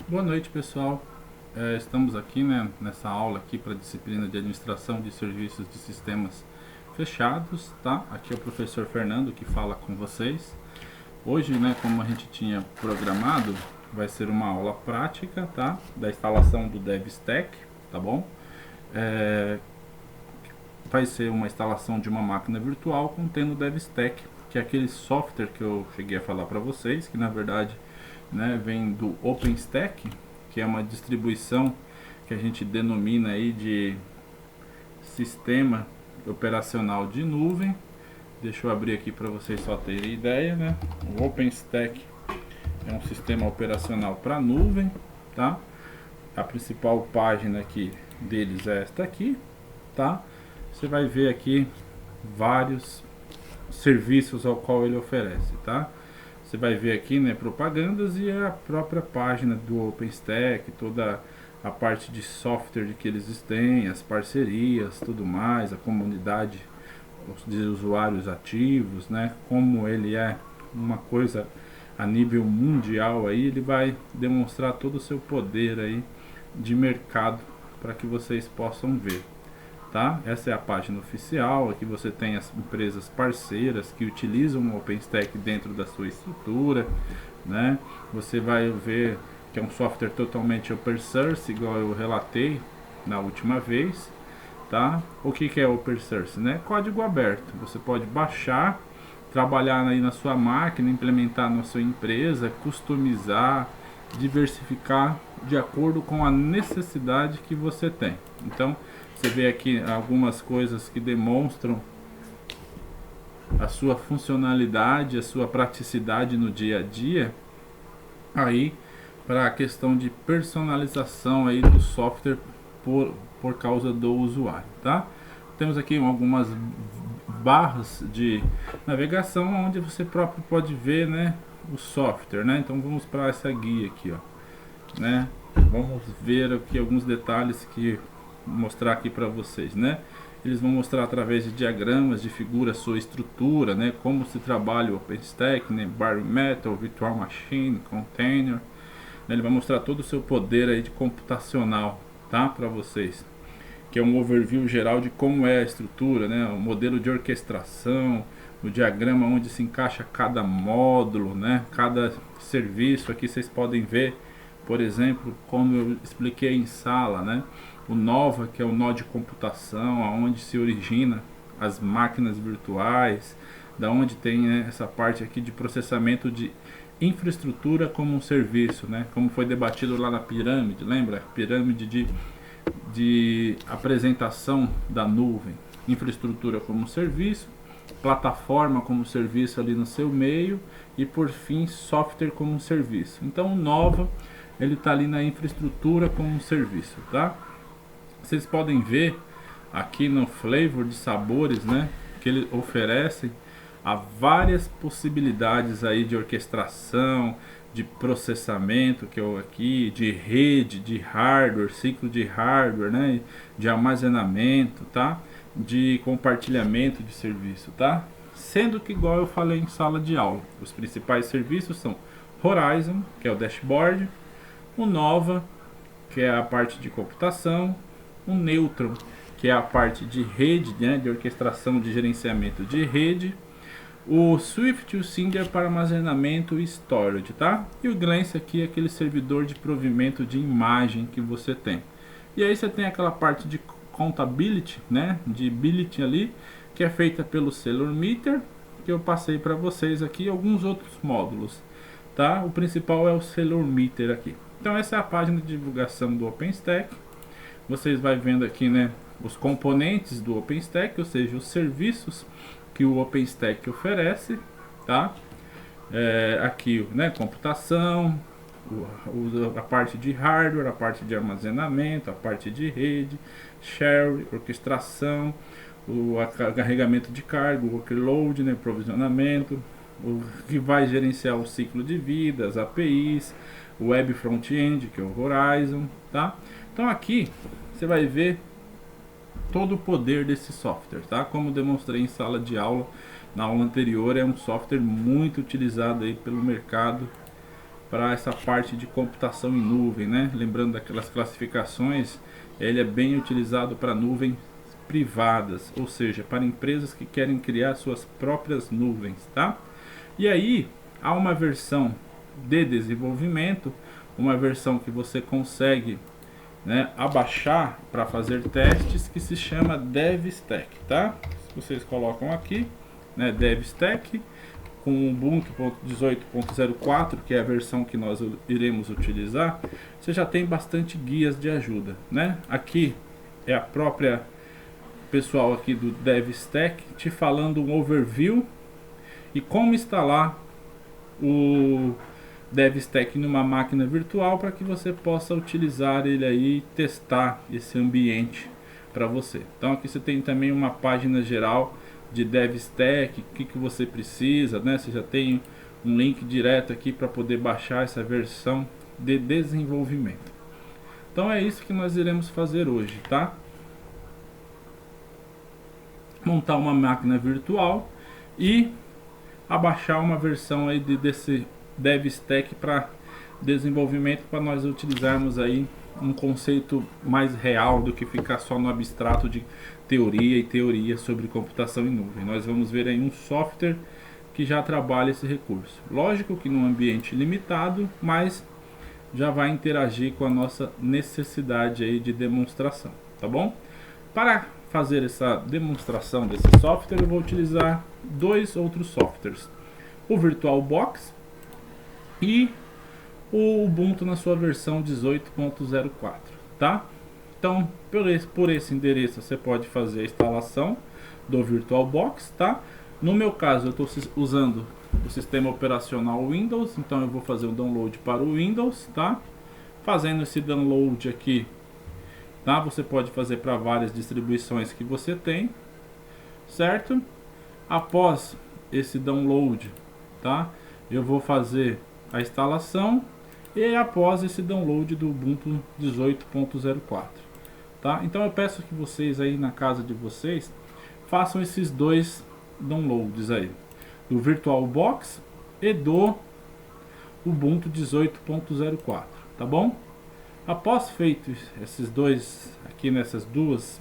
Boa noite, pessoal. Estamos aqui, né, nessa aula aqui para a disciplina de administração de serviços de sistemas fechados, tá? Aqui é o professor Fernando que fala com vocês. Hoje, né, como a gente tinha programado, vai ser uma aula prática, tá? Da instalação do DevStack, tá bom? Vai ser uma instalação de uma máquina virtual contendo o DevStack, que é aquele software que eu cheguei a falar para vocês, que na verdade, né, vem do OpenStack, que é uma distribuição que a gente denomina aí de sistema operacional de nuvem. Deixa eu abrir aqui para vocês só terem ideia, né? O OpenStack é um sistema operacional para nuvem, tá? A principal página aqui deles é esta aqui, tá? Você vai ver aqui vários serviços ao qual ele oferece, tá? Você vai ver aqui, né, propagandas e a própria página do OpenStack, toda a parte de software que eles têm, as parcerias, tudo mais, a comunidade de usuários ativos, né, como ele é uma coisa a nível mundial aí, ele vai demonstrar todo o seu poder aí de mercado para que vocês possam ver. Tá? Essa é a página oficial. Aqui você tem as empresas parceiras que utilizam o OpenStack dentro da sua estrutura, né? Você vai ver que é um software totalmente open source, igual eu relatei na última vez, tá? O que é open source, né? Código aberto. Você pode baixar, trabalhar aí na sua máquina, implementar na sua empresa, customizar, diversificar de acordo com a necessidade que você tem. Então, você vê aqui algumas coisas que demonstram a sua funcionalidade, a sua praticidade no dia a dia, aí para a questão de personalização aí do software por causa do usuário, tá? Temos aqui algumas barras de navegação onde você próprio pode ver, né, o software, né? Então vamos para essa guia aqui, ó, né? Vamos ver aqui alguns detalhes que mostrar aqui para vocês, né? Eles vão mostrar através de diagramas de figura sua estrutura, né? Como se trabalha o OpenStack, né? Bare Metal, Virtual Machine, Container. Ele vai mostrar todo o seu poder aí de computacional, tá? Para vocês, que é um overview geral de como é a estrutura, né? O modelo de orquestração, o diagrama onde se encaixa cada módulo, né? Cada serviço. Aqui vocês podem ver, por exemplo, como eu expliquei em sala, né? O Nova, que é o nó de computação, aonde se origina as máquinas virtuais, da onde tem, né, essa parte aqui de processamento de infraestrutura como um serviço, né? Como foi debatido lá na pirâmide, lembra? Pirâmide de apresentação da nuvem, infraestrutura como serviço, plataforma como serviço ali no seu meio e por fim software como serviço. Então o Nova, ele está ali na infraestrutura como um serviço, tá? Vocês podem ver aqui no flavor de sabores, né, que ele oferece há várias possibilidades aí de orquestração, de processamento, que eu aqui, de rede, de hardware, ciclo de hardware, né, de armazenamento, tá? De compartilhamento de serviço, tá? Sendo que, igual eu falei em sala de aula, os principais serviços são Horizon, que é o dashboard, o Nova, que é a parte de computação, o Neutron, que é a parte de rede, né, de orquestração de gerenciamento de rede, o Swift e o Cinder para armazenamento e storage, tá? E o Glance aqui é aquele servidor de provimento de imagem que você tem. E aí você tem aquela parte de contability, né, de billing ali, que é feita pelo Cellular Meter, que eu passei para vocês aqui, alguns outros módulos, tá? O principal é o Cellular Meter aqui. Então essa é a página de divulgação do OpenStack. Vocês vai vendo aqui, né, os componentes do OpenStack, ou seja, os serviços que o OpenStack oferece, tá? Aqui, né, computação, a parte de hardware, a parte de armazenamento, a parte de rede, share, orquestração, o carregamento de carga, o workload, né, provisionamento, o que vai gerenciar o ciclo de vida, as APIs, o web front-end, que é o Horizon, tá? Então aqui você vai ver todo o poder desse software, tá? Como demonstrei em sala de aula, na aula anterior, é um software muito utilizado aí pelo mercado para essa parte de computação em nuvem, né? Lembrando daquelas classificações, ele é bem utilizado para nuvens privadas, ou seja, para empresas que querem criar suas próprias nuvens, tá? E aí há uma versão de desenvolvimento, uma versão que você consegue, né, abaixar para fazer testes, que se chama DevStack, tá? Vocês colocam aqui, né, DevStack com Ubuntu 18.04, que é a versão que nós iremos utilizar. Você já tem bastante guias de ajuda, né? Aqui é a própria pessoal aqui do DevStack te falando um overview e como instalar o DevStack numa máquina virtual para que você possa utilizar ele aí e testar esse ambiente para você. Então aqui você tem também uma página geral de DevStack, o que você precisa, né? Você já tem um link direto aqui para poder baixar essa versão de desenvolvimento. Então é isso que nós iremos fazer hoje, tá? Montar uma máquina virtual e abaixar uma versão aí desse DevStack para desenvolvimento, para nós utilizarmos aí um conceito mais real do que ficar só no abstrato de teoria sobre computação em nuvem. Nós vamos ver aí um software que já trabalha esse recurso. Lógico que num ambiente limitado, mas já vai interagir com a nossa necessidade aí de demonstração, tá bom? Para fazer essa demonstração desse software, eu vou utilizar dois outros softwares: o VirtualBox e o Ubuntu na sua versão 18.04, tá? Então, por esse endereço você pode fazer a instalação do VirtualBox, tá? No meu caso, eu estou usando o sistema operacional Windows, então eu vou fazer o download para o Windows, tá? Fazendo esse download aqui, tá? Você pode fazer para várias distribuições que você tem, certo? Após esse download, tá? Eu vou fazer a instalação e após esse download do Ubuntu 18.04, tá? Então eu peço que vocês aí na casa de vocês façam esses dois downloads aí, do VirtualBox e do Ubuntu 18.04, tá bom? Após feito esses dois aqui nessas duas,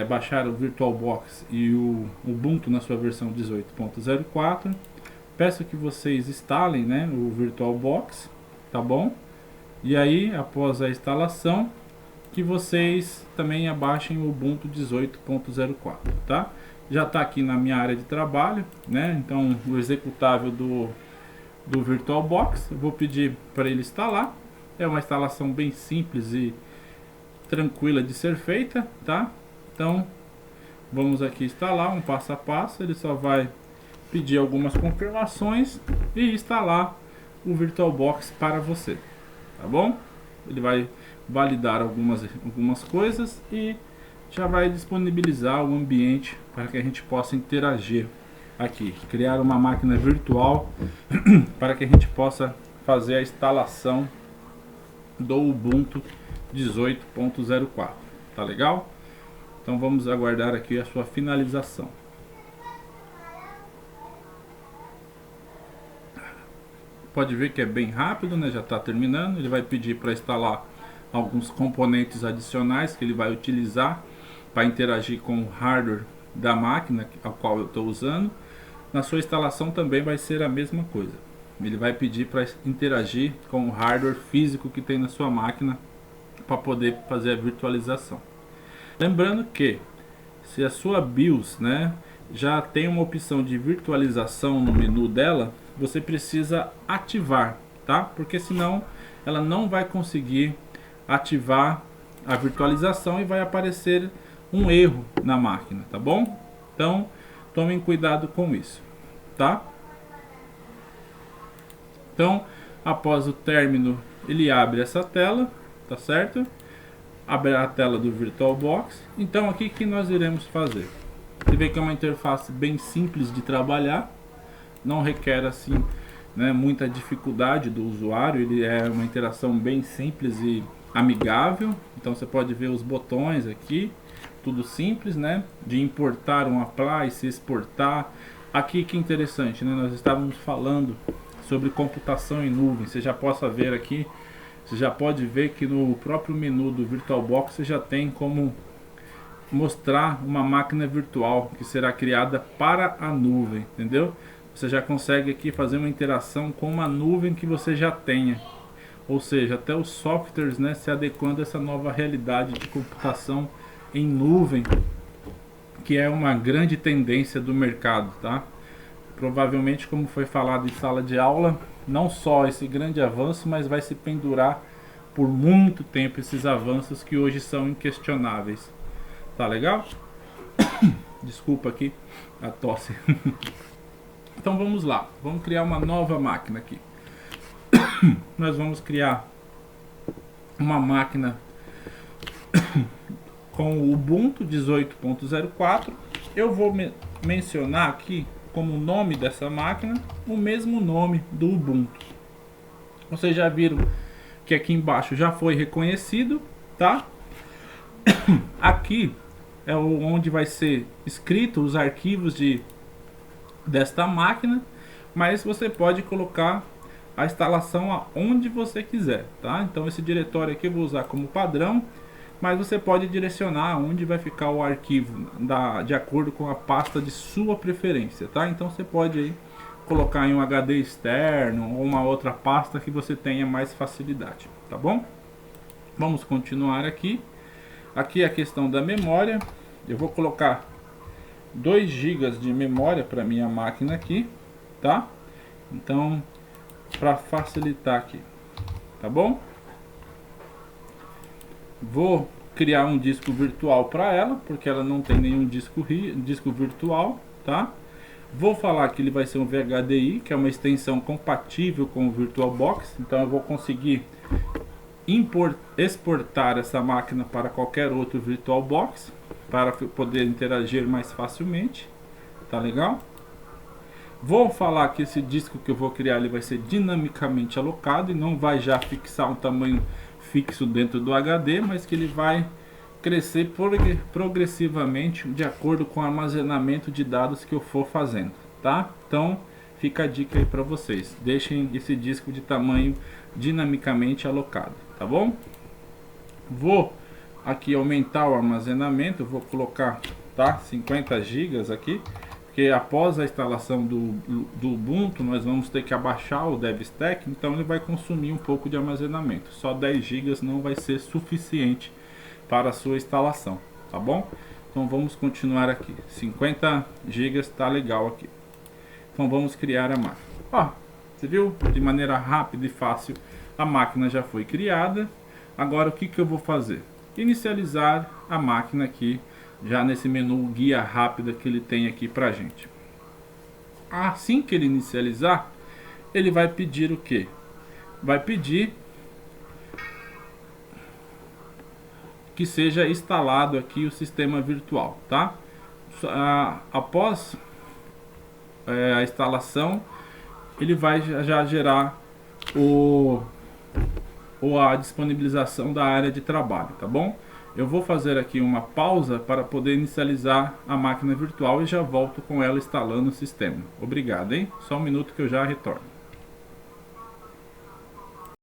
baixar o VirtualBox e o Ubuntu na sua versão 18.04, peço que vocês instalem, né, o VirtualBox, tá bom? E aí, após a instalação, que vocês também abaixem o Ubuntu 18.04, tá? Já está aqui na minha área de trabalho, né? Então, o executável do VirtualBox, eu vou pedir para ele instalar. É uma instalação bem simples e tranquila de ser feita, tá? Então, vamos aqui instalar um passo a passo. Ele só vai pedir algumas confirmações e instalar o VirtualBox para você, tá bom? Ele vai validar algumas coisas e já vai disponibilizar o ambiente para que a gente possa interagir aqui, criar uma máquina virtual para que a gente possa fazer a instalação do Ubuntu 18.04, tá legal? Então vamos aguardar aqui a sua finalização. Pode ver que é bem rápido, né? Já está terminando. Ele vai pedir para instalar alguns componentes adicionais que ele vai utilizar para interagir com o hardware da máquina a qual eu estou usando. Na sua instalação também vai ser a mesma coisa. Ele vai pedir para interagir com o hardware físico que tem na sua máquina para poder fazer a virtualização. Lembrando que se a sua BIOS, né, já tem uma opção de virtualização no menu dela, você precisa ativar, tá? Porque senão ela não vai conseguir ativar a virtualização e vai aparecer um erro na máquina, tá bom? Então tomem cuidado com isso, tá? Então, após o término, ele abre essa tela, tá certo? Abre a tela do VirtualBox. Então aqui que nós iremos fazer. Você vê que é uma interface bem simples de trabalhar, não requer assim, né, muita dificuldade do usuário. Ele é uma interação bem simples e amigável. Então você pode ver os botões aqui, tudo simples, né? De importar um apply, se exportar. Aqui que interessante, né? Nós estávamos falando sobre computação em nuvem. Você já possa ver aqui, você já pode ver que no próprio menu do VirtualBox você já tem como mostrar uma máquina virtual que será criada para a nuvem, entendeu? Você já consegue aqui fazer uma interação com uma nuvem que você já tenha, ou seja, até os softwares, né, se adequando a essa nova realidade de computação em nuvem, que é uma grande tendência do mercado, tá? Provavelmente, como foi falado em sala de aula, não só esse grande avanço, mas vai se pendurar por muito tempo esses avanços que hoje são inquestionáveis. Tá legal? Desculpa aqui a tosse. Então vamos lá, vamos criar uma nova máquina aqui. Nós vamos criar uma máquina com o Ubuntu 18.04. Eu vou mencionar aqui como nome dessa máquina o mesmo nome do Ubuntu. Vocês já viram que aqui embaixo já foi reconhecido, tá? Aqui é onde vai ser escrito os arquivos desta máquina, mas você pode colocar a instalação aonde você quiser, tá? Então esse diretório aqui eu vou usar como padrão, mas você pode direcionar onde vai ficar o arquivo de acordo com a pasta de sua preferência, tá? Então você pode aí colocar em um HD externo ou uma outra pasta que você tenha mais facilidade, tá bom? Vamos continuar aqui. Aqui é a questão da memória. Eu vou colocar 2 GB de memória para minha máquina aqui, tá? Então, para facilitar aqui, tá bom? Vou criar um disco virtual para ela, porque ela não tem nenhum disco virtual, tá? Vou falar que ele vai ser um VHDI, que é uma extensão compatível com o VirtualBox, então eu vou conseguir exportar essa máquina para qualquer outro VirtualBox para poder interagir mais facilmente, tá legal? Vou falar que esse disco que eu vou criar ele vai ser dinamicamente alocado e não vai já fixar um tamanho fixo dentro do HD, mas que ele vai crescer progressivamente de acordo com o armazenamento de dados que eu for fazendo, tá? Então fica a dica aí para vocês, deixem esse disco de tamanho dinamicamente alocado, tá bom? Vou aqui aumentar o armazenamento, vou colocar, tá, 50 GB aqui, porque após a instalação do Ubuntu nós vamos ter que abaixar o DevStack, então ele vai consumir um pouco de armazenamento, só 10 GB não vai ser suficiente para a sua instalação, tá bom? Então vamos continuar aqui, 50 GB tá legal aqui. Então vamos criar a máquina. Ó, você viu? De maneira rápida e fácil a máquina já foi criada. Agora o que eu vou fazer? Inicializar a máquina aqui, já nesse menu guia rápida que ele tem aqui pra gente. Assim que ele inicializar, ele vai pedir o que? Vai pedir que seja instalado aqui o sistema virtual, tá? Após a instalação, ele vai já gerar a disponibilização da área de trabalho, tá bom? Eu vou fazer aqui uma pausa para poder inicializar a máquina virtual e já volto com ela instalando o sistema. Obrigado, hein? Só um minuto que eu já retorno.